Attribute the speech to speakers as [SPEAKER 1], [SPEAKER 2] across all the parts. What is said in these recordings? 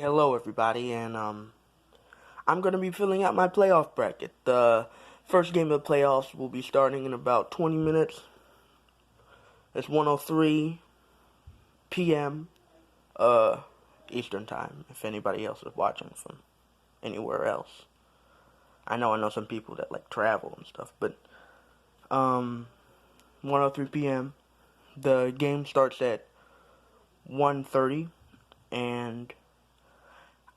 [SPEAKER 1] Hello, everybody, and I'm going to be filling out my playoff bracket. The first game of the playoffs will be starting in about 20 minutes. It's 1:03 p.m. Eastern time. If anybody else is watching from anywhere else, I know some people that like travel and stuff, but 1:03 p.m. The game starts at 1:30, and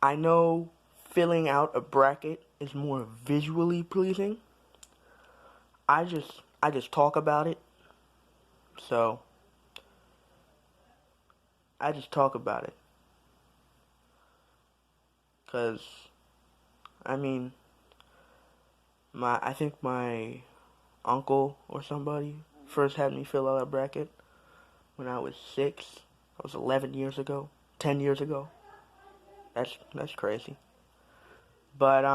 [SPEAKER 1] I know filling out a bracket is more visually pleasing. I just talk about it. So I just talk about it cuz I mean, I think my uncle or somebody first had me fill out a bracket when I was 6. That was 11 years ago, 10 years ago. That's crazy. But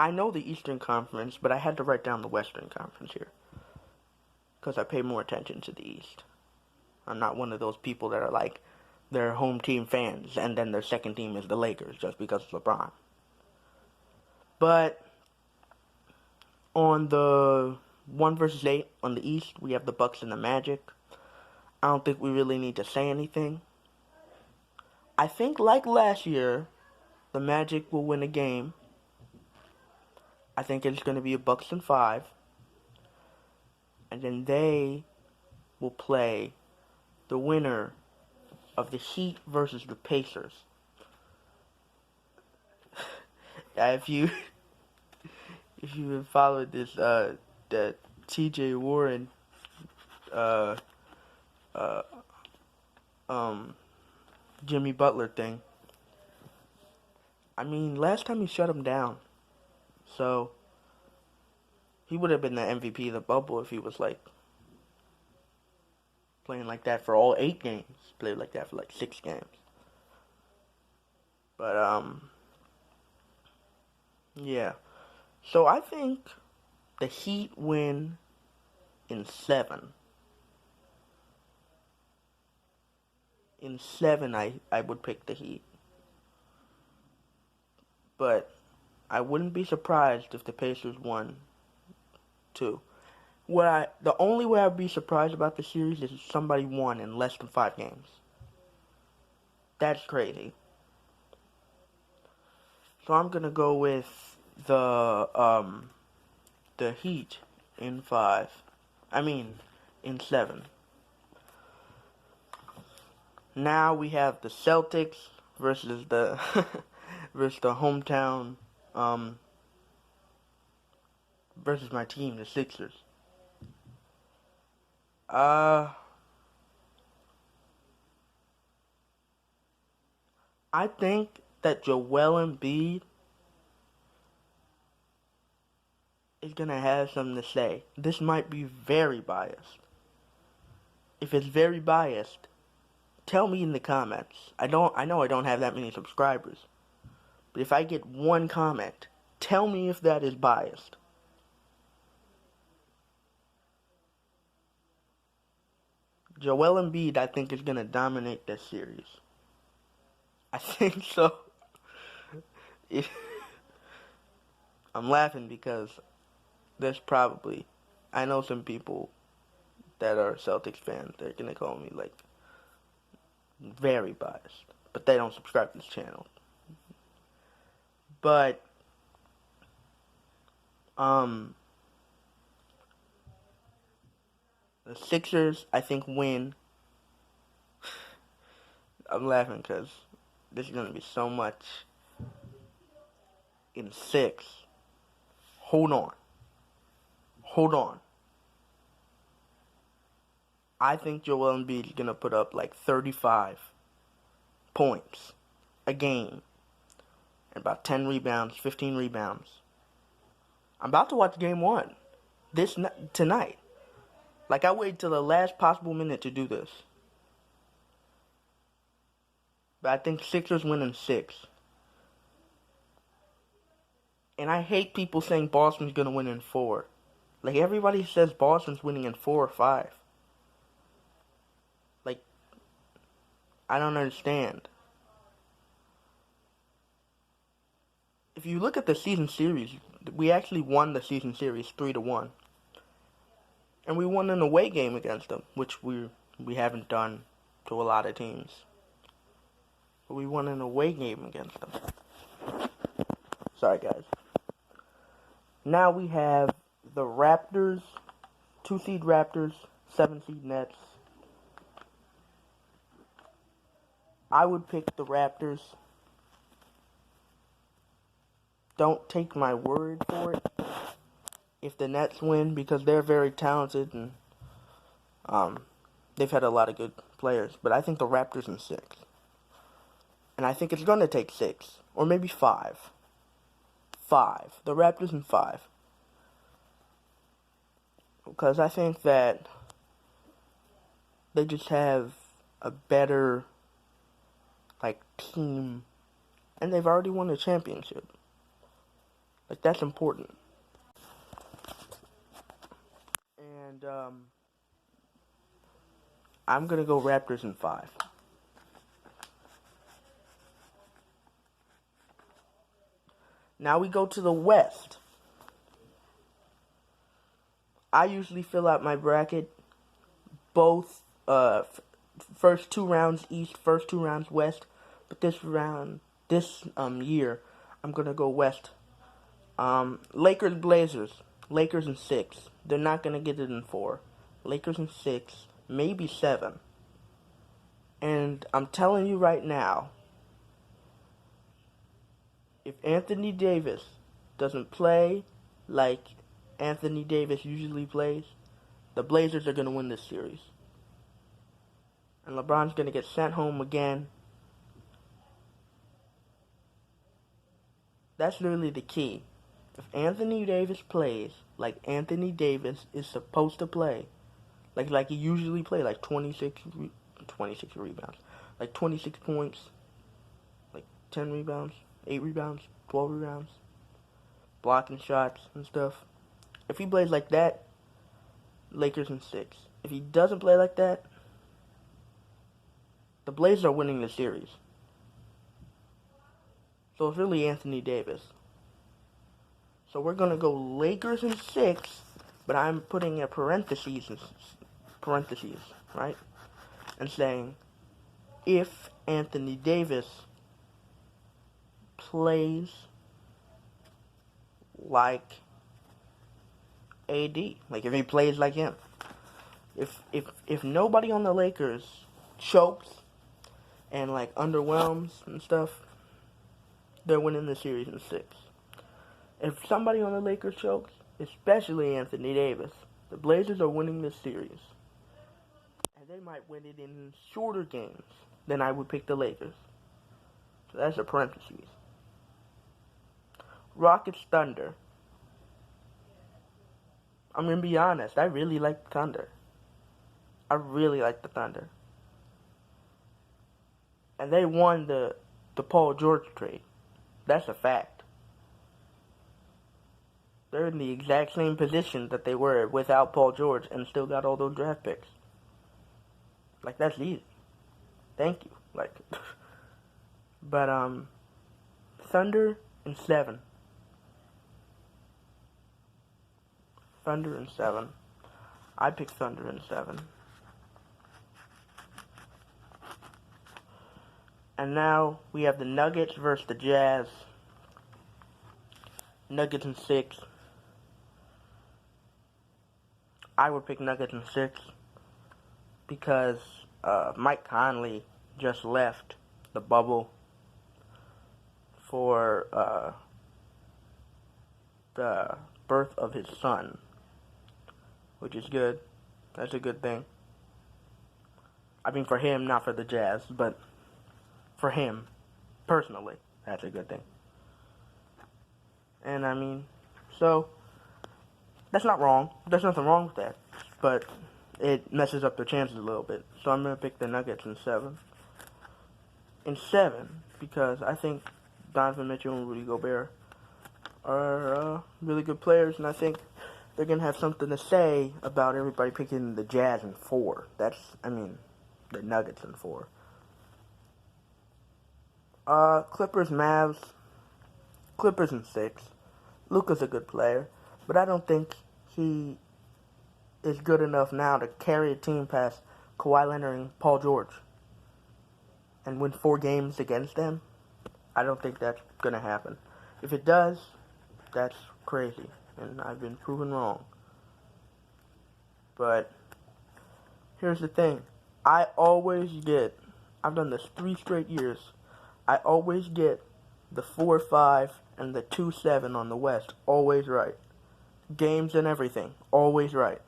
[SPEAKER 1] I know the Eastern Conference, but I had to write down the Western Conference here because I pay more attention to the East. I'm not one of those people that are like their home team fans and then their second team is the Lakers just because of LeBron. But on the 1 versus 8 on the East, we have the Bucks and the Magic. I don't think we really need to say anything. I think like last year, the Magic will win a game. I think it's going to be a Bucks in 5. And then they will play the winner of the Heat versus the Pacers. if you have followed this the T.J. Warren uh, uh, Jimmy Butler thing, I mean, last time he shut him down, so he would have been the MVP of the bubble if he was like playing like that for all 8 games. Played like that for like 6 games. But yeah. So I think the Heat win in 7. In 7, I would pick the Heat. But I wouldn't be surprised if the Pacers won 2. The only way I'd be surprised about the series is if somebody won in less than 5 games. That's crazy. So I'm gonna go with the Heat in 5. I mean, in 7. Now we have the Celtics versus the versus the hometown versus my team, the Sixers. I think that Joel Embiid is gonna have something to say. This might be very biased. If it's very biased, tell me in the comments. I know I don't have that many subscribers. But if I get one comment, tell me if that is biased. Joel Embiid, I think, is gonna dominate this series. I think so. I'm laughing because there's probably, I know some people that are Celtics fans. They're gonna call me like very biased, but they don't subscribe to this channel. But the Sixers, I think, win. I'm laughing because this is gonna be so much in 6. Hold on. I think Joel Embiid is gonna put up like 35 points a game and about 10 rebounds, 15 rebounds. I'm about to watch game 1 tonight. Like, I waited till the last possible minute to do this. But I think Sixers win in 6. And I hate people saying Boston's gonna win in 4. Like, everybody says Boston's winning in 4 or 5. Like, I don't understand. if you look at the season series, we actually won the season series 3-1, and we won an away game against them, which we haven't done to a lot of teams. But we won an away game against them. Sorry, guys. Now we have the Raptors, 2-seed Raptors, 7-seed Nets. I would pick the Raptors. Don't take my word for it if the Nets win, because they're very talented and they've had a lot of good players. But I think the Raptors in 6. And I think it's going to take 6, or maybe 5. 5. The Raptors in 5. Because I think that they just have a better, team. And they've already won a championship. That's important. And, I'm going to go Raptors in 5. Now we go to the West. I usually fill out my bracket both first 2 rounds East, first 2 rounds West. But this year, I'm going to go West. Lakers, Blazers. Lakers in 6. They're not going to get it in 4. Lakers in 6, maybe 7. And I'm telling you right now, if Anthony Davis doesn't play like Anthony Davis usually plays, the Blazers are going to win this series. And LeBron's going to get sent home again. That's really the key. If Anthony Davis plays like Anthony Davis is supposed to play, like he usually plays, 26 rebounds, 26 points, 10 rebounds, 8 rebounds, 12 rebounds, blocking shots and stuff. If he plays like that, Lakers in 6. If he doesn't play like that, the Blazers are winning the series. So it's really Anthony Davis. So we're going to go Lakers in 6, but I'm putting a parentheses, right? And saying, if Anthony Davis plays like AD, if he plays like him. If nobody on the Lakers chokes and underwhelms and stuff, they're winning the series in 6. If somebody on the Lakers chokes, especially Anthony Davis, the Blazers are winning this series. And they might win it in shorter games than I would pick the Lakers. So that's a parentheses. Rockets, Thunder. I'm going to be honest, I really like the Thunder. I really like the Thunder. And they won the Paul George trade. That's a fact. They're in the exact same position that they were without Paul George and still got all those draft picks. That's easy. Thank you. But, Thunder in 7. Thunder in 7. I pick Thunder in 7. And now we have the Nuggets versus the Jazz. Nuggets in 6. I would pick Nuggets in 6 because Mike Conley just left the bubble for the birth of his son, which is good. That's a good thing. I mean, for him, not for the Jazz, but for him, personally, that's a good thing. And I mean, so, that's not wrong. There's nothing wrong with that. But it messes up their chances a little bit. So I'm going to pick the Nuggets in 7. In 7, because I think Donovan Mitchell and Rudy Gobert are really good players, and I think they're going to have something to say about everybody picking the Jazz in 4. The Nuggets in 4. Clippers, Mavs. Clippers in 6. Luka's a good player, but I don't think he is good enough now to carry a team past Kawhi Leonard and Paul George and win 4 games against them. I don't think that's going to happen. If it does, that's crazy, and I've been proven wrong. But here's the thing. I've done this 3 straight years, I always get the 4-5 and the 2-7 on the West, always right. Games and everything, always right.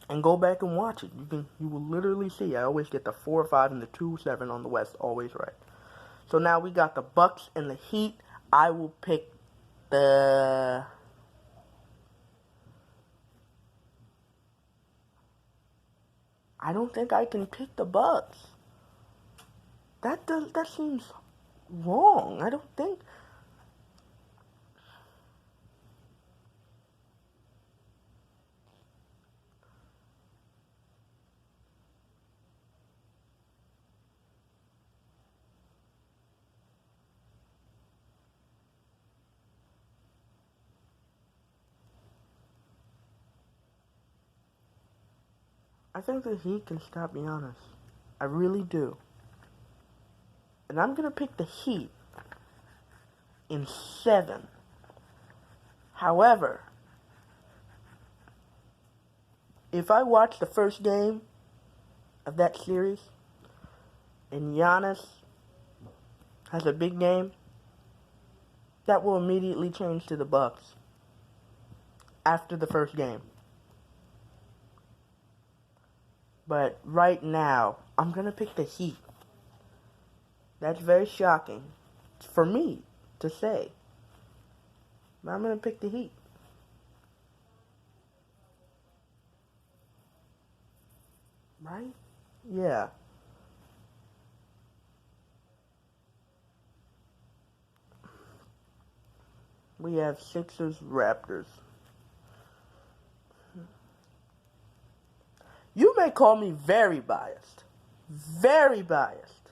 [SPEAKER 1] And go back and watch it. You will literally see. I always get the 4-5 and the 2-7 on the West, always right. So now we got the Bucks and the Heat. I will pick the... I don't think I can pick the Bucks. That seems wrong. I don't think... I think the Heat can stop Giannis. I really do. And I'm going to pick the Heat in 7. However, if I watch the first game of that series and Giannis has a big game, that will immediately change to the Bucks after the first game. But right now, I'm going to pick the Heat. That's very shocking for me to say. But I'm going to pick the Heat. Right? Yeah. We have Sixers, Raptors. You may call me very biased. Very biased.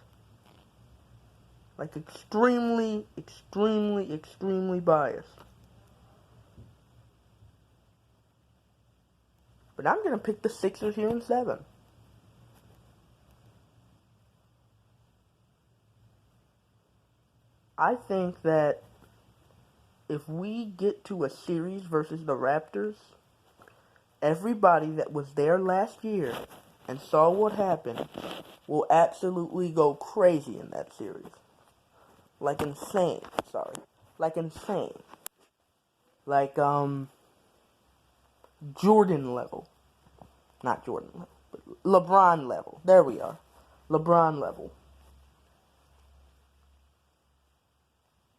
[SPEAKER 1] Like extremely, extremely, extremely biased. But I'm going to pick the Sixers here in 7. I think that if we get to a series versus the Raptors, everybody that was there last year and saw what happened will absolutely go crazy in that series. Like insane. Sorry. Like insane. Like, Jordan level. Not Jordan level, but LeBron level. There we are. LeBron level.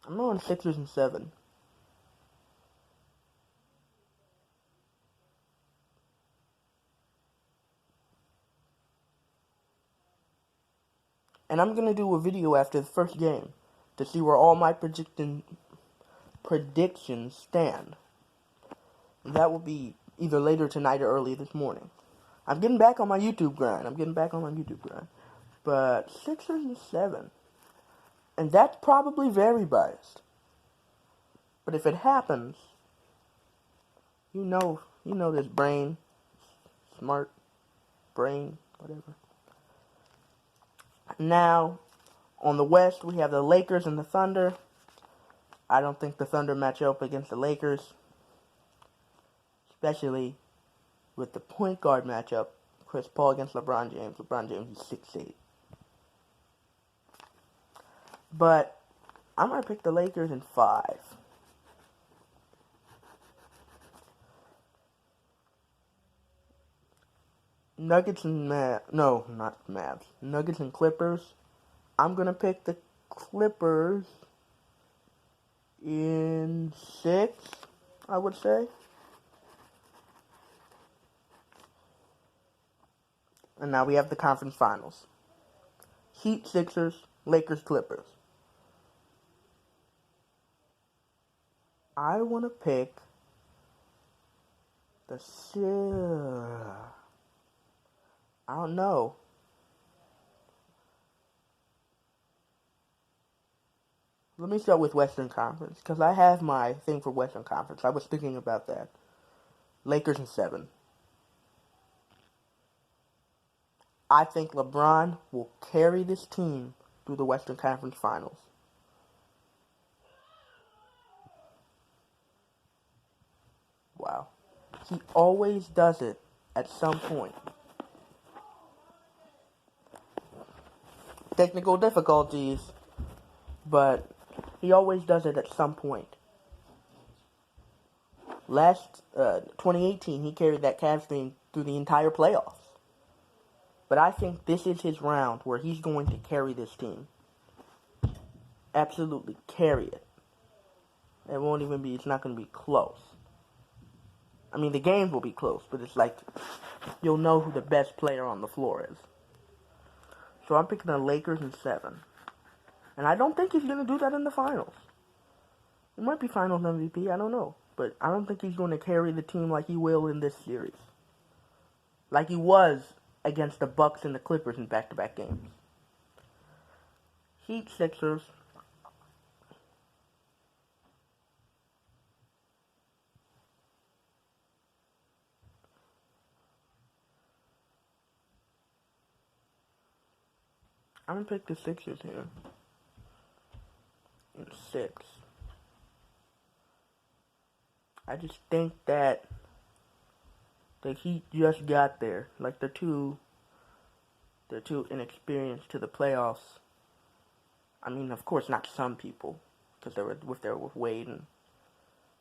[SPEAKER 1] I'm on Sixers in 7. And I'm going to do a video after the first game to see where all my predictions stand. And that will be either later tonight or early this morning. I'm getting back on my YouTube grind. But Sixers in 7. And that's probably very biased. But if it happens, you know this brain, smart brain, whatever. Now, on the West, we have the Lakers and the Thunder. I don't think the Thunder match up against the Lakers, especially with the point guard matchup, Chris Paul against LeBron James. LeBron James is 6'8". But I'm going to pick the Lakers in 5. Nuggets and no, not Mavs. Nuggets and Clippers. I'm going to pick the Clippers in 6, I would say. And now we have the conference finals. Heat, Sixers, Lakers, Clippers. I want to pick the I don't know. let me start with Western Conference, because I have my thing for Western Conference. I was thinking about that. Lakers in 7. I think LeBron will carry this team through the Western Conference Finals. Wow. He always does it at some point. Technical difficulties, but he always does it at some point. Last 2018, he carried that Cavs team through the entire playoffs. But I think this is his round where he's going to carry this team. Absolutely carry it. It won't even be, it's not going to be close. I mean, the games will be close, but it's like you'll know who the best player on the floor is. So I'm picking the Lakers in 7. And I don't think he's going to do that in the finals. It might be finals MVP, I don't know. But I don't think he's going to carry the team like he will in this series. Like he was against the Bucks and the Clippers in back-to-back games. Heat, Sixers. I'm going to pick the Sixers here. In 6. I just think that the Heat just got there. Like they're too inexperienced to the playoffs. I mean, of course, not some people, because they were with Wade,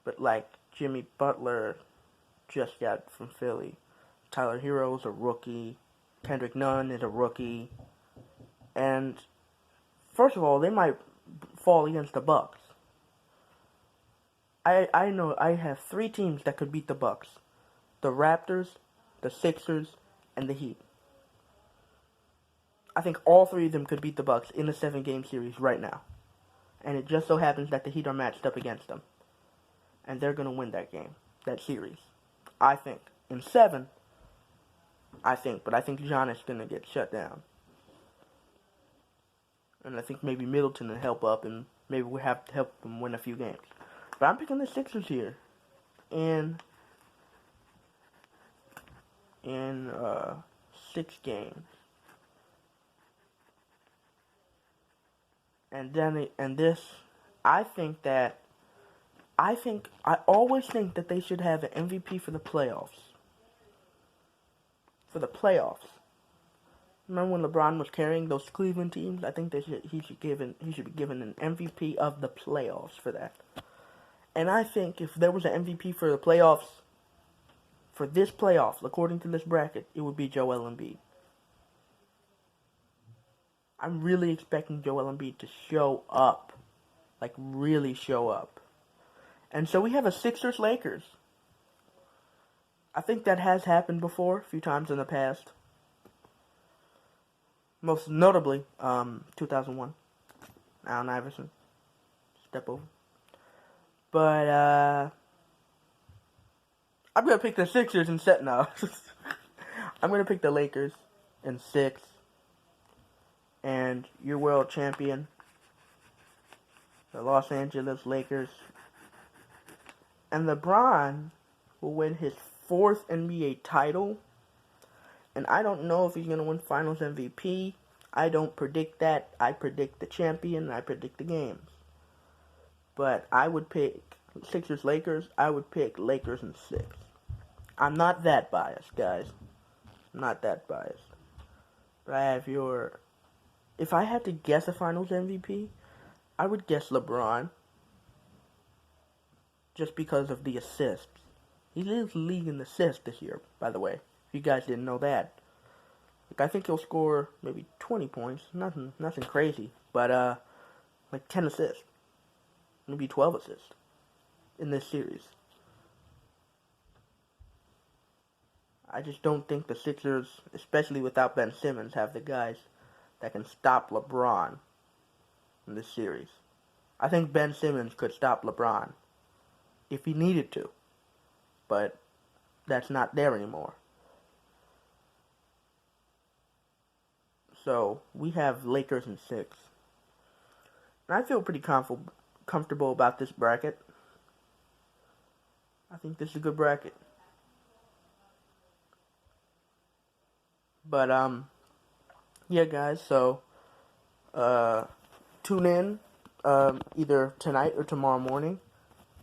[SPEAKER 1] but like Jimmy Butler just got from Philly. Tyler Hero's a rookie. Kendrick Nunn is a rookie. And first of all, they might fall against the Bucks. I know I have 3 teams that could beat the Bucks. The Raptors, the Sixers, and the Heat. I think all 3 of them could beat the Bucks in a 7-game series right now. And it just so happens that the Heat are matched up against them. And they're going to win that game, that series. I think. In 7, but I think Giannis is going to get shut down. And I think maybe Middleton will help up, and maybe we'll have to help them win a few games. But I'm picking the Sixers here. In 6 games. And then, I always think that they should have an MVP for the playoffs. For the playoffs. Remember when LeBron was carrying those Cleveland teams? I think he should be given an MVP of the playoffs for that. And I think if there was an MVP for the playoffs, for this playoff, according to this bracket, it would be Joel Embiid. I'm really expecting Joel Embiid to show up. Like, really show up. And so we have a Sixers-Lakers. I think that has happened before, a few times in the past. Most notably, 2001. Allen Iverson. Step over. But, I'm going to pick the Sixers in set now. I'm going to pick the Lakers in 6. And your world champion, the Los Angeles Lakers. And LeBron will win his 4th NBA title. And I don't know if he's going to win Finals MVP. I don't predict that. I predict the champion. I predict the games. But I would pick Sixers-Lakers. I would pick Lakers in 6. I'm not that biased, guys. I'm not that biased. But I have your... If I had to guess a Finals MVP, I would guess LeBron. Just because of the assists. He leads the league in assists this year, by the way. If you guys didn't know that. Like, I think he'll score maybe 20 points. Nothing crazy. But, like 10 assists. Maybe 12 assists. In this series. I just don't think the Sixers, especially without Ben Simmons, have the guys that can stop LeBron in this series. I think Ben Simmons could stop LeBron if he needed to, but that's not there anymore. So we have Lakers in 6. And I feel pretty comfortable about this bracket. I think this is a good bracket. But yeah, guys. So tune in either tonight or tomorrow morning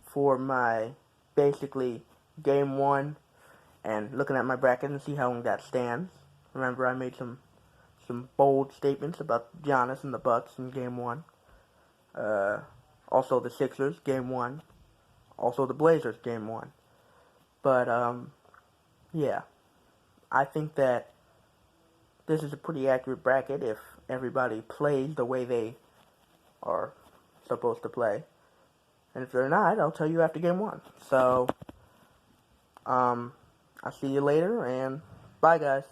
[SPEAKER 1] for my basically game one and looking at my bracket and see how that stands. Remember, I made some bold statements about Giannis and the Bucks in game one. Also the Sixers game one. Also the Blazers game one. But yeah, I think that this is a pretty accurate bracket if everybody plays the way they are supposed to play. And if they're not, I'll tell you after game one. So, I'll see you later, and bye, guys.